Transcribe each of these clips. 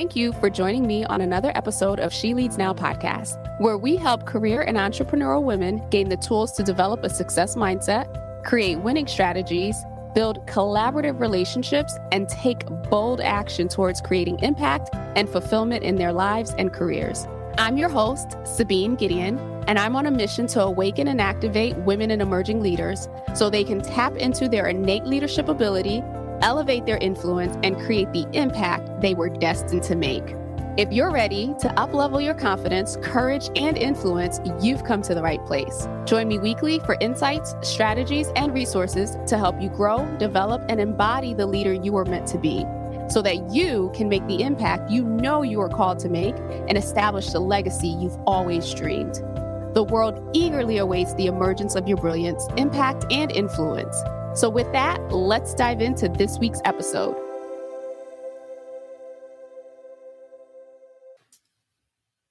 thank you for joining me on another episode of She Leads Now podcast, where we help career and entrepreneurial women gain the tools to develop a success mindset, create winning strategies, build collaborative relationships, and take bold action towards creating impact and fulfillment in their lives and careers. I'm your host, Sabine Gideon, and I'm on a mission to awaken and activate women and emerging leaders so they can tap into their innate leadership ability, elevate their influence, and create the impact they were destined to make. If you're ready to up-level your confidence, courage, and influence, you've come to the right place. Join me weekly for insights, strategies, and resources to help you grow, develop, and embody the leader you were meant to be, so that you can make the impact you know you are called to make and establish the legacy you've always dreamed. The world eagerly awaits the emergence of your brilliance, impact, and influence. So with that, let's dive into this week's episode.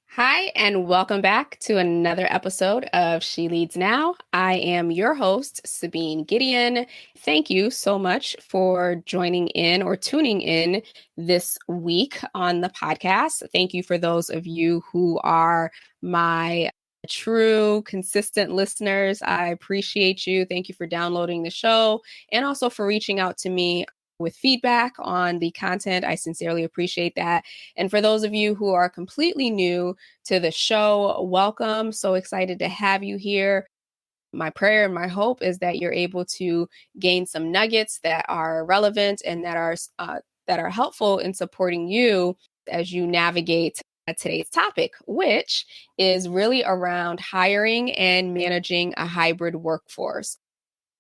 Hi, and welcome back to another episode of She Leads Now. I am your host, Sabine Gideon. Thank you so much for joining in or tuning in this week on the podcast. Thank you for those of you who are my true, consistent listeners. I appreciate you. Thank you for downloading the show and also for reaching out to me with feedback on the content. I sincerely appreciate that. And for those of you who are completely new to the show, welcome. So excited to have you here. My prayer and my hope is that you're able to gain some nuggets that are relevant and that are helpful in supporting you as you navigate today's topic, which is really around hiring and managing a hybrid workforce.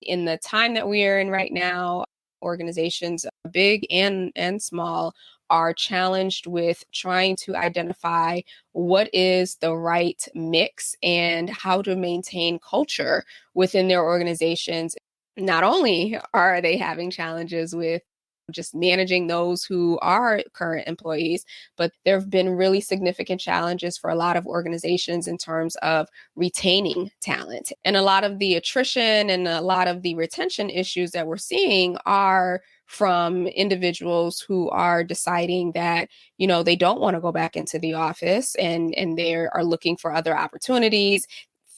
In the time that we are in right now, organizations, big and small, are challenged with trying to identify what is the right mix and how to maintain culture within their organizations. Not only are they having challenges with just managing those who are current employees, but there have been really significant challenges for a lot of organizations in terms of retaining talent. And a lot of the attrition and a lot of the retention issues that we're seeing are from individuals who are deciding that, they don't want to go back into the office and they are looking for other opportunities,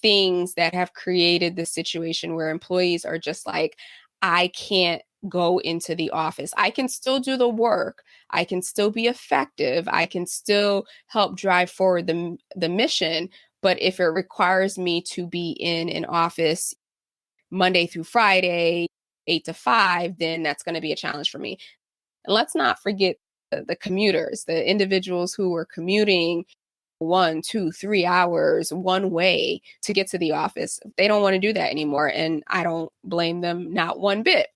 things that have created this situation where employees are just like, I can't go into the office. I can still do the work. I can still be effective. I can still help drive forward the mission. But if it requires me to be in an office Monday through Friday, 8 to 5, then that's going to be a challenge for me. And let's not forget the commuters, the individuals who are commuting 1, 2, 3 hours one way to get to the office. They don't want to do that anymore. And I don't blame them, not one bit.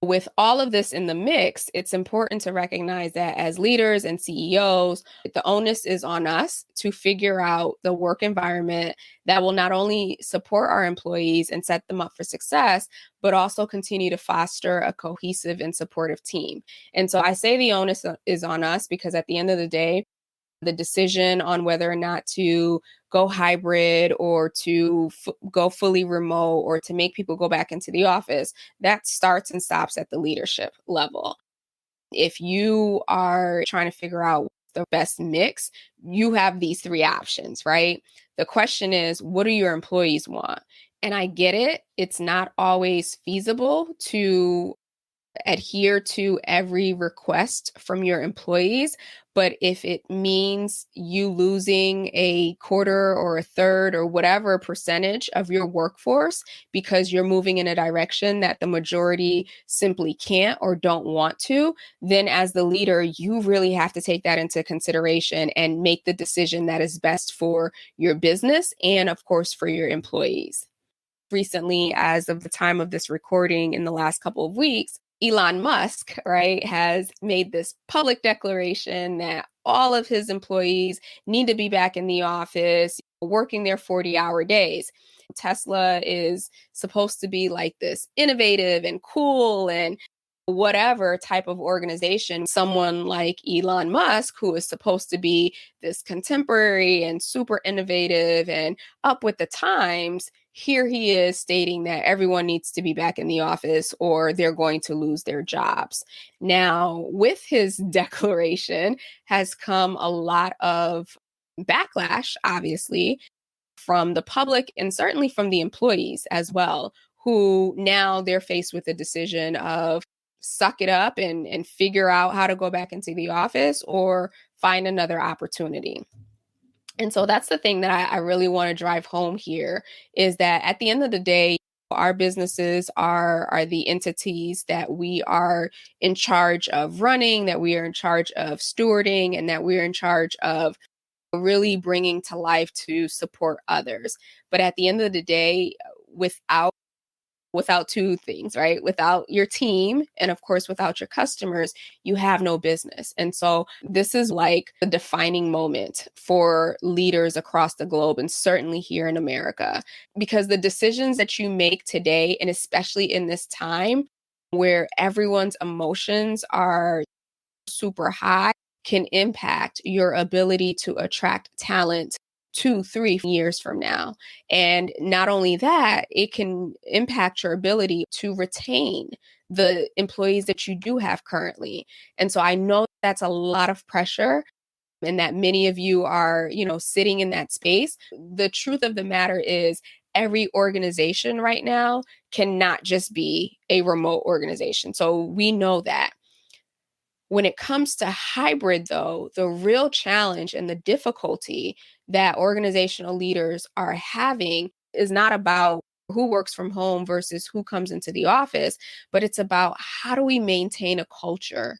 With all of this in the mix, it's important to recognize that as leaders and CEOs, the onus is on us to figure out the work environment that will not only support our employees and set them up for success, but also continue to foster a cohesive and supportive team. And so I say the onus is on us because at the end of the day, the decision on whether or not to go hybrid or to go fully remote or to make people go back into the office, that starts and stops at the leadership level. If you are trying to figure out the best mix, you have these 3 options, right? The question is, what do your employees want? And I get it. It's not always feasible to adhere to every request from your employees. But if it means you losing a quarter or a third or whatever percentage of your workforce because you're moving in a direction that the majority simply can't or don't want to, then as the leader, you really have to take that into consideration and make the decision that is best for your business and, of course, for your employees. Recently, as of the time of this recording in the last couple of weeks, Elon Musk, right, has made this public declaration that all of his employees need to be back in the office, working their 40-hour days. Tesla is supposed to be like this innovative and cool and whatever type of organization. Someone like Elon Musk, who is supposed to be this contemporary and super innovative and up with the times, here he is stating that everyone needs to be back in the office or they're going to lose their jobs. Now, with his declaration has come a lot of backlash, obviously, from the public and certainly from the employees as well, who now they're faced with the decision of suck it up and figure out how to go back into the office or find another opportunity. And so that's the thing that I really want to drive home here is that at the end of the day, our businesses are the entities that we are in charge of running, that we are in charge of stewarding, and that we're in charge of really bringing to life to support others. But at the end of the day, without two things, right? Without your team and of course without your customers, you have no business. And so this is like the defining moment for leaders across the globe and certainly here in America, because the decisions that you make today, and especially in this time where everyone's emotions are super high, can impact your ability to attract talent 2, 3 years from now. And not only that, it can impact your ability to retain the employees that you do have currently. And so I know that's a lot of pressure and that many of you are, sitting in that space. The truth of the matter is every organization right now cannot just be a remote organization. So we know that. When it comes to hybrid, though, the real challenge and the difficulty that organizational leaders are having is not about who works from home versus who comes into the office, but it's about how do we maintain a culture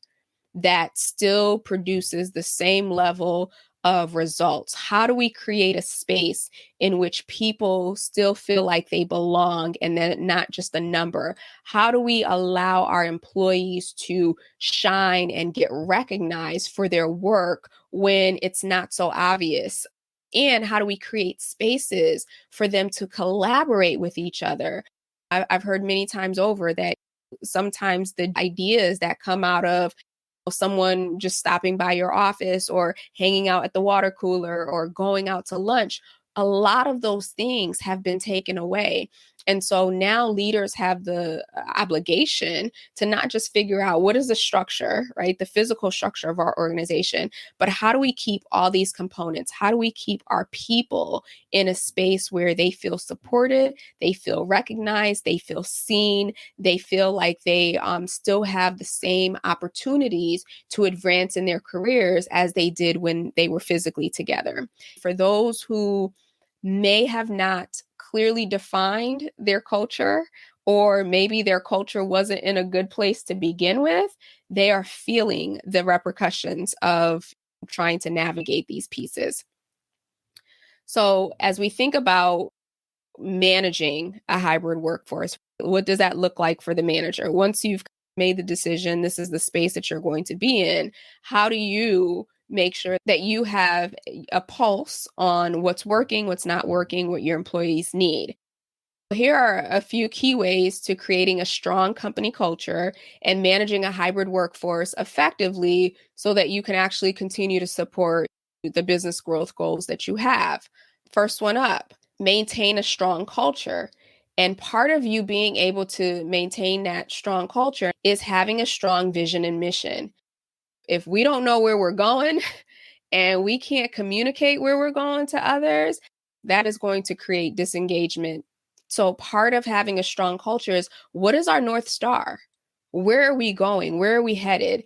that still produces the same level of results? How do we create a space in which people still feel like they belong and then not just a number? How do we allow our employees to shine and get recognized for their work when it's not so obvious? And how do we create spaces for them to collaborate with each other? I've heard many times over that sometimes the ideas that come out of someone just stopping by your office or hanging out at the water cooler or going out to lunch, a lot of those things have been taken away. And so now leaders have the obligation to not just figure out what is the structure, right? The physical structure of our organization, but how do we keep all these components? How do we keep our people in a space where they feel supported, they feel recognized, they feel seen, they feel like they still have the same opportunities to advance in their careers as they did when they were physically together. For those who may have not clearly defined their culture, or maybe their culture wasn't in a good place to begin with, they are feeling the repercussions of trying to navigate these pieces. So, as we think about managing a hybrid workforce, what does that look like for the manager? Once you've made the decision, this is the space that you're going to be in, how do you make sure that you have a pulse on what's working, what's not working, what your employees need? Here are a few key ways to creating a strong company culture and managing a hybrid workforce effectively so that you can actually continue to support the business growth goals that you have. First one up, maintain a strong culture. And part of you being able to maintain that strong culture is having a strong vision and mission. If we don't know where we're going and we can't communicate where we're going to others, that is going to create disengagement. So part of having a strong culture is, what is our North Star? Where are we going? Where are we headed?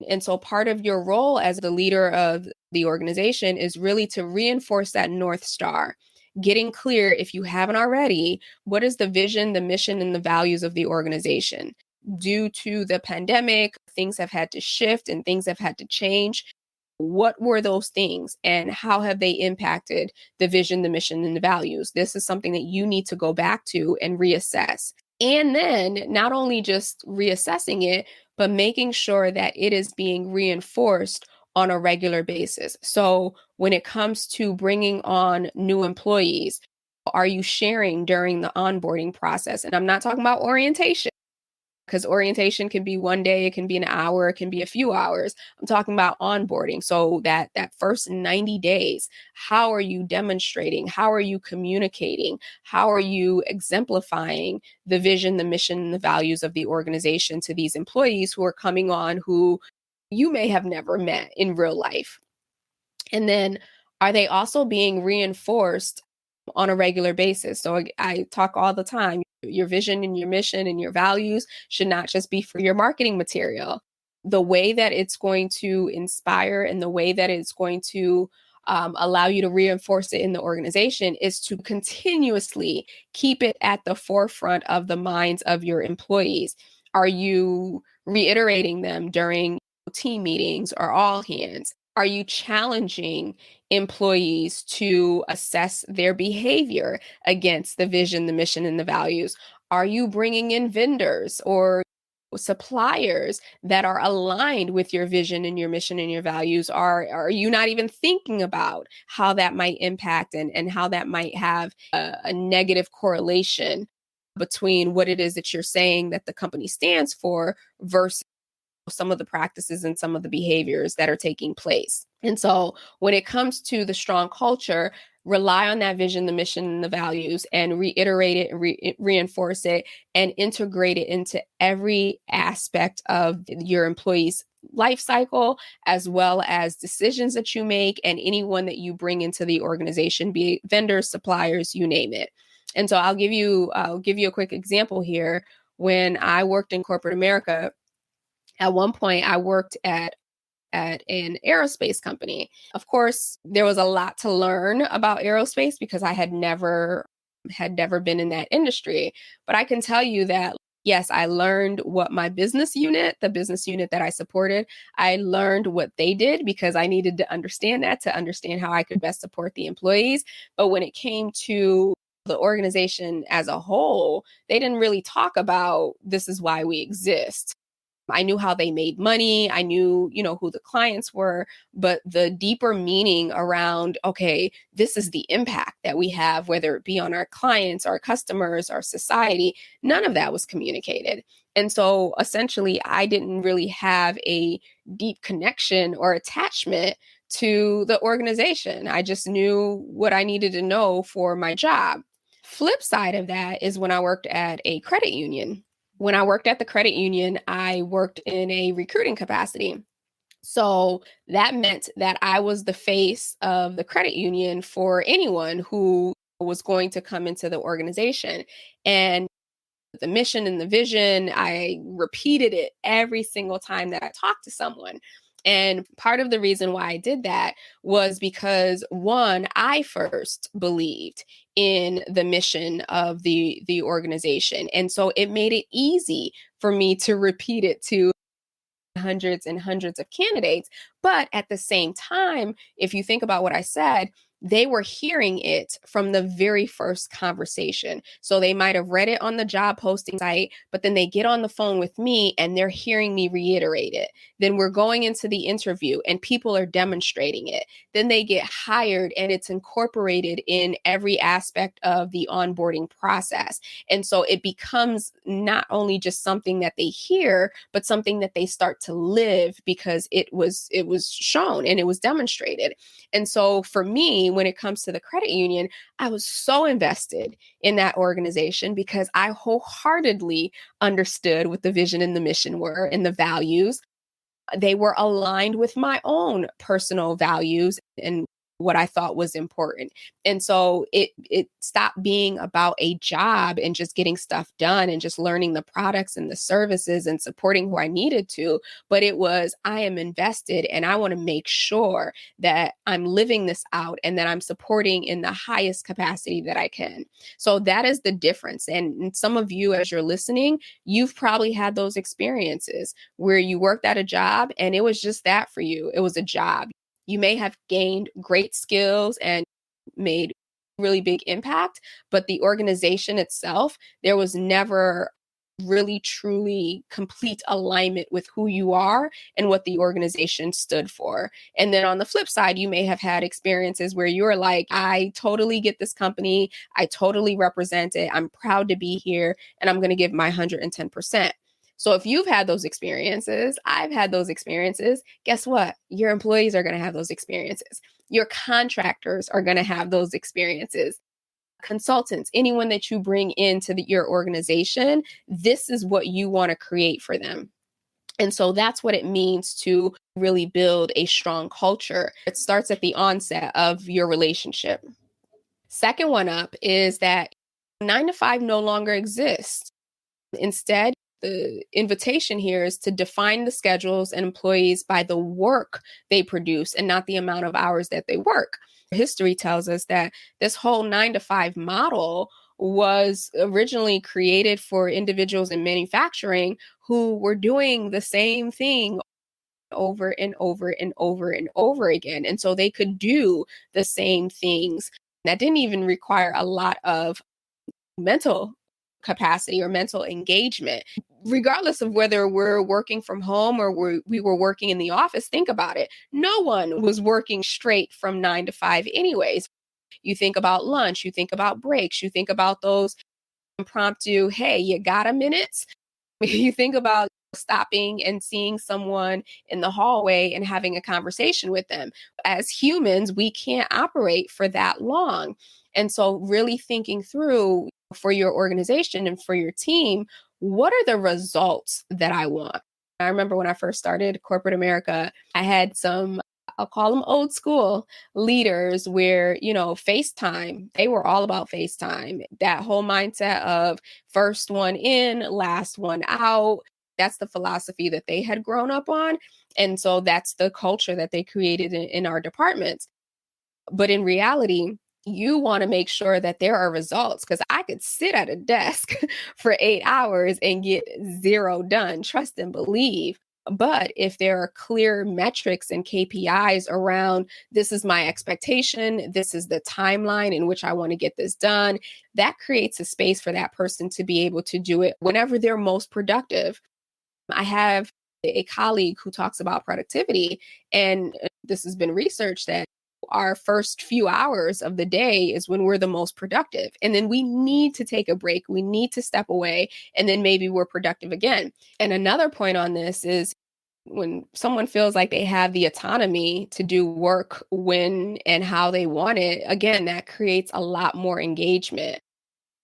And so part of your role as the leader of the organization is really to reinforce that North Star, getting clear, if you haven't already, what is the vision, the mission, and the values of the organization? Due to the pandemic, things have had to shift and things have had to change. What were those things and how have they impacted the vision, the mission, and the values? This is something that you need to go back to and reassess. And then not only just reassessing it, but making sure that it is being reinforced on a regular basis. So when it comes to bringing on new employees, are you sharing during the onboarding process? And I'm not talking about orientation. because orientation can be one day, it can be an hour, it can be a few hours. I'm talking about onboarding. So that first 90 days, how are you demonstrating? How are you communicating? How are you exemplifying the vision, the mission, the values of the organization to these employees who are coming on who you may have never met in real life? And then are they also being reinforced on a regular basis? So I talk all the time, your vision and your mission and your values should not just be for your marketing material. The way that it's going to inspire and the way that it's going to allow you to reinforce it in the organization is to continuously keep it at the forefront of the minds of your employees. Are you reiterating them during team meetings or all hands? Are you challenging employees to assess their behavior against the vision, the mission, and the values? Are you bringing in vendors or suppliers that are aligned with your vision and your mission and your values? Are you not even thinking about how that might impact and how that might have a negative correlation between what it is that you're saying that the company stands for versus some of the practices and some of the behaviors that are taking place? And so when it comes to the strong culture, rely on that vision, the mission, and the values, and reiterate it, reinforce it, and integrate it into every aspect of your employees' life cycle, as well as decisions that you make and anyone that you bring into the organization, be it vendors, suppliers, you name it. And so I'll give you a quick example here. When I worked in corporate America, at one point I worked at an aerospace company. Of course, there was a lot to learn about aerospace because I had never been in that industry. But I can tell you that yes, I learned what my business unit, the business unit that I supported, I learned what they did because I needed to understand that to understand how I could best support the employees. But when it came to the organization as a whole, they didn't really talk about this is why we exist. I knew how they made money. I knew, who the clients were, but the deeper meaning around, okay, this is the impact that we have, whether it be on our clients, our customers, our society, none of that was communicated. And so essentially, I didn't really have a deep connection or attachment to the organization. I just knew what I needed to know for my job. Flip side of that is when I worked at a credit union. When I worked at the credit union, I worked in a recruiting capacity. So that meant that I was the face of the credit union for anyone who was going to come into the organization. And the mission and the vision, I repeated it every single time that I talked to someone. And part of the reason why I did that was because one, I first believed in the mission of the organization. And so it made it easy for me to repeat it to hundreds and hundreds of candidates. But at the same time, if you think about what I said, they were hearing it from the very first conversation. So they might have read it on the job posting site, but then they get on the phone with me and they're hearing me reiterate it. Then we're going into the interview and people are demonstrating it. Then they get hired and it's incorporated in every aspect of the onboarding process. And so it becomes not only just something that they hear, but something that they start to live because it was shown and it was demonstrated. And so for me, when it comes to the credit union, I was so invested in that organization because I wholeheartedly understood what the vision and the mission were and the values. They were aligned with my own personal values and what I thought was important. And so it stopped being about a job and just getting stuff done and just learning the products and the services and supporting who I needed to. But it was, I am invested and I want to make sure that I'm living this out and that I'm supporting in the highest capacity that I can. So that is the difference. And some of you, as you're listening, you've probably had those experiences where you worked at a job and it was just that for you. It was a job. You may have gained great skills and made really big impact, but the organization itself, there was never really truly complete alignment with who you are and what the organization stood for. And then on the flip side, you may have had experiences where you're like, I totally get this company. I totally represent it. I'm proud to be here and I'm going to give my 110%. So if you've had those experiences, I've had those experiences, guess what? Your employees are going to have those experiences. Your contractors are going to have those experiences. Consultants, anyone that you bring into your organization, this is what you want to create for them. And so that's what it means to really build a strong culture. It starts at the onset of your relationship. Second one up is that 9 to 5 no longer exists. Instead, the invitation here is to define the schedules and employees by the work they produce and not the amount of hours that they work. History tells us that this whole 9 to 5 model was originally created for individuals in manufacturing who were doing the same thing over and over and over and over again. And so they could do the same things. That didn't even require a lot of mental capacity or mental engagement. Regardless of whether we're working from home or we were working in the office, think about it. No one was working straight from 9 to 5 anyways. You think about lunch, you think about breaks, you think about those impromptu, hey, you got a minute? You think about stopping and seeing someone in the hallway and having a conversation with them. As humans, we can't operate for that long. And so, really thinking through for your organization and for your team, what are the results that I want? I remember when I first started corporate America, I had some, I'll call them old school leaders where, FaceTime, they were all about FaceTime. That whole mindset of first one in, last one out. That's the philosophy that they had grown up on. And so that's the culture that they created in our departments. But in reality, you want to make sure that there are results because I could sit at a desk for 8 hours and get zero done. Trust and believe. But if there are clear metrics and KPIs around this is my expectation, this is the timeline in which I want to get this done, that creates a space for that person to be able to do it whenever they're most productive. I have a colleague who talks about productivity, and this has been researched that our first few hours of the day is when we're the most productive. And then we need to take a break. We need to step away, and then maybe we're productive again. And another point on this is when someone feels like they have the autonomy to do work when and how they want it, again, that creates a lot more engagement.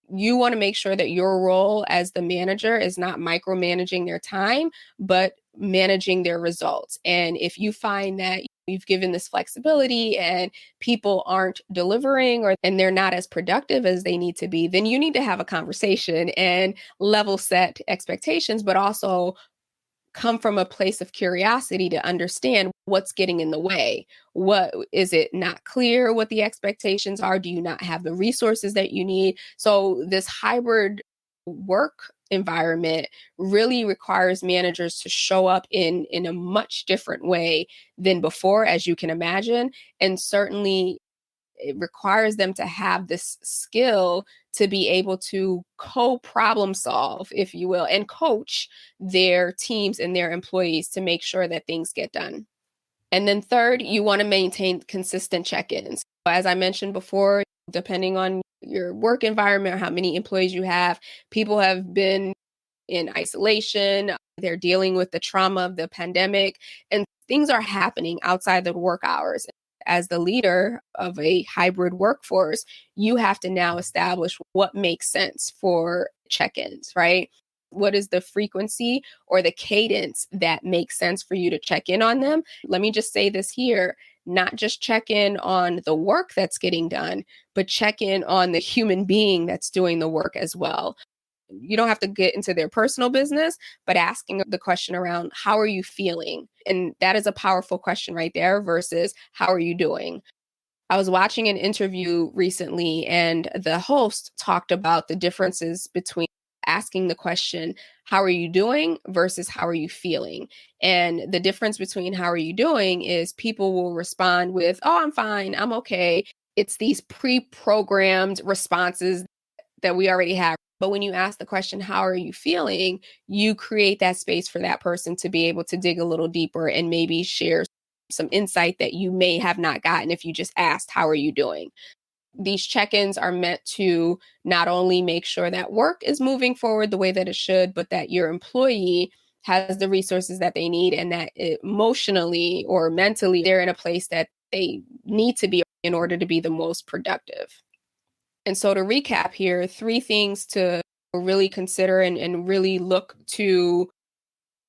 You want to make sure that your role as the manager is not micromanaging their time, but managing their results. And if you find that you've given this flexibility and people aren't delivering and they're not as productive as they need to be, then you need to have a conversation and level set expectations, but also come from a place of curiosity to understand what's getting in the way. What is it not clear what the expectations are? Do you not have the resources that you need? So this hybrid work environment really requires managers to show up in a much different way than before, as you can imagine. And certainly it requires them to have this skill to be able to co-problem solve, if you will, and coach their teams and their employees to make sure that things get done. And then third, you want to maintain consistent check-ins. As I mentioned before, depending on your work environment or how many employees you have, people have been in isolation. They're dealing with the trauma of the pandemic, and things are happening outside the work hours. As the leader of a hybrid workforce, you have to now establish what makes sense for check-ins, right? What is the frequency or the cadence that makes sense for you to check in on them? Let me just say this here, not just check in on the work that's getting done, but check in on the human being that's doing the work as well. You don't have to get into their personal business, but asking the question around how are you feeling? And that is a powerful question right there versus how are you doing? I was watching an interview recently and the host talked about the differences between asking the question, how are you doing versus how are you feeling? And the difference between how are you doing is people will respond with, oh, I'm fine, I'm okay. It's these pre-programmed responses that we already have. But when you ask the question, how are you feeling? You create that space for that person to be able to dig a little deeper and maybe share some insight that you may have not gotten if you just asked, how are you doing? These check-ins are meant to not only make sure that work is moving forward the way that it should, but that your employee has the resources that they need and that emotionally or mentally they're in a place that they need to be in order to be the most productive. And so to recap here, 3 things to really consider and really look to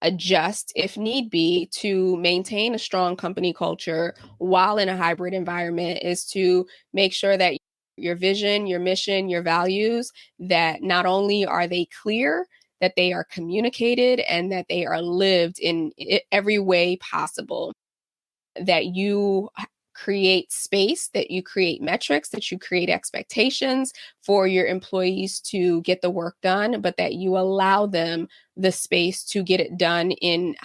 adjust if need be to maintain a strong company culture while in a hybrid environment is to make sure that your vision, your mission, your values, that not only are they clear, that they are communicated and that they are lived in every way possible, that you create space, that you create metrics, that you create expectations for your employees to get the work done, but that you allow them the space to get it done in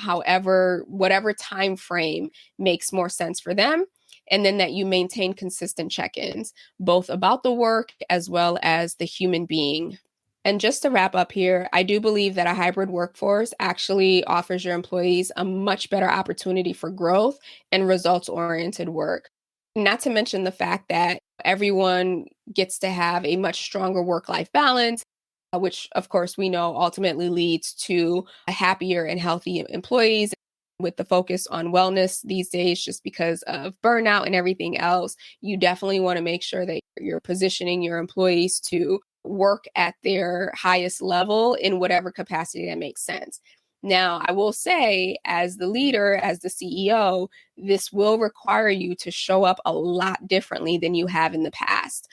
whatever time frame makes more sense for them. And then that you maintain consistent check-ins, both about the work as well as the human being. And just to wrap up here, I do believe that a hybrid workforce actually offers your employees a much better opportunity for growth and results-oriented work. Not to mention the fact that everyone gets to have a much stronger work-life balance, which of course we know ultimately leads to a happier and healthy employees with the focus on wellness these days, just because of burnout and everything else. You definitely want to make sure that you're positioning your employees to work at their highest level in whatever capacity that makes sense. Now, I will say, as the leader, as the CEO, this will require you to show up a lot differently than you have in the past.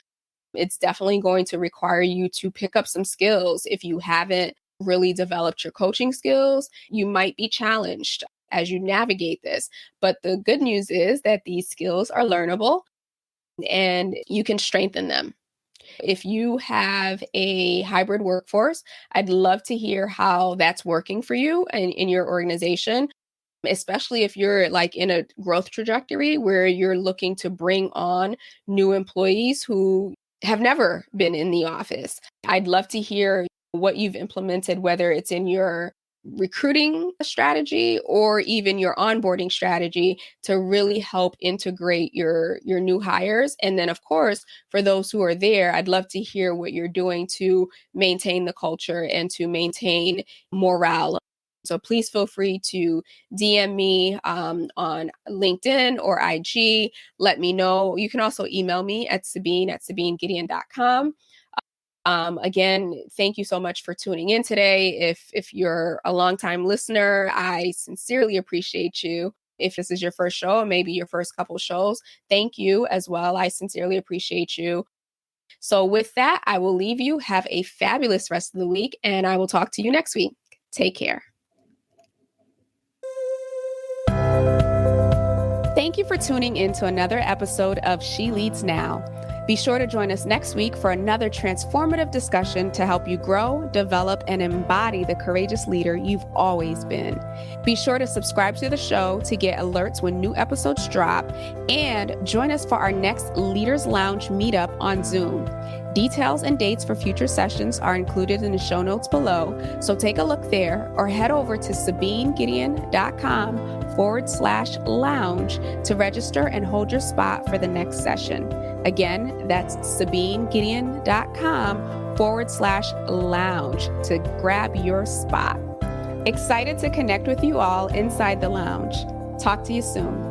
It's definitely going to require you to pick up some skills. If you haven't really developed your coaching skills, you might be challenged as you navigate this. But the good news is that these skills are learnable and you can strengthen them. If you have a hybrid workforce, I'd love to hear how that's working for you and in your organization, especially if you're like in a growth trajectory where you're looking to bring on new employees who have never been in the office. I'd love to hear what you've implemented, whether it's in your recruiting strategy or even your onboarding strategy to really help integrate your new hires. And then of course, for those who are there, I'd love to hear what you're doing to maintain the culture and to maintain morale. So please feel free to DM me on LinkedIn or IG. Let me know. You can also email me at sabinegideon.com. Again, thank you so much for tuning in today. If you're a longtime listener, I sincerely appreciate you. If this is your first show, or maybe your first couple shows, thank you as well. I sincerely appreciate you. So with that, I will leave you. Have a fabulous rest of the week, and I will talk to you next week. Take care. Thank you for tuning in to another episode of She Leads Now. Be sure to join us next week for another transformative discussion to help you grow, develop, and embody the courageous leader you've always been. Be sure to subscribe to the show to get alerts when new episodes drop, and join us for our next Leaders Lounge meetup on Zoom. Details and dates for future sessions are included in the show notes below, so take a look there or head over to sabinegideon.com/lounge to register and hold your spot for the next session. Again, that's sabinegideon.com/lounge to grab your spot. Excited to connect with you all inside the lounge. Talk to you soon.